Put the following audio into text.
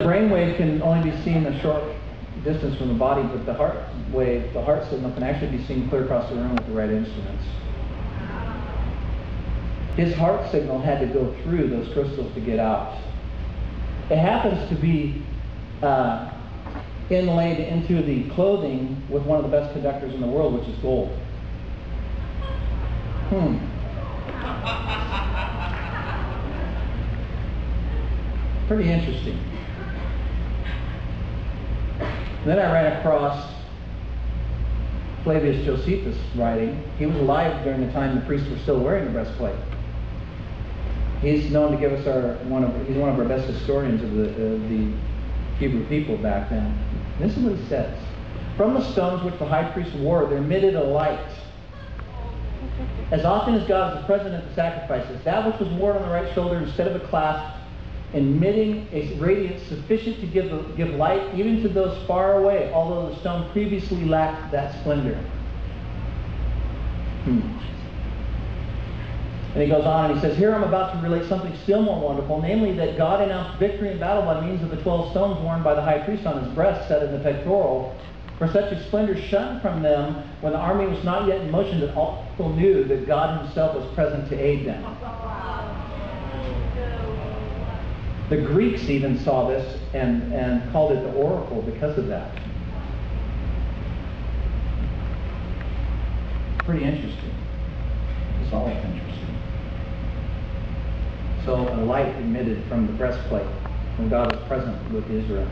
brainwave can only be seen a short distance from the body, but the heart wave, the heart signal, can actually be seen clear across the room with the right instruments. His heart signal had to go through those crystals to get out. It happens to be inlaid into the clothing with one of the best conductors in the world, which is gold. Pretty interesting. Then I ran across Flavius Josephus' writing. He was alive during the time the priests were still wearing the breastplate. He's known to give us he's one of our best historians of the Hebrew people back then. And this is what he says. From the stones which the high priest wore, there emitted a light. As often as God was present at the sacrifices, that which was worn on the right shoulder instead of a clasp, emitting a radiance sufficient to give light even to those far away, although the stone previously lacked that splendor. And he goes on and he says, here I'm about to relate something still more wonderful, namely that God announced victory in battle by means of the 12 stones worn by the high priest on his breast, set in the pectoral. For such a splendor shone from them when the army was not yet in motion, that all people knew that God himself was present to aid them. The Greeks even saw this and called it the oracle because of that. Pretty interesting. It's all interesting. So a light emitted from the breastplate when God was present with Israel.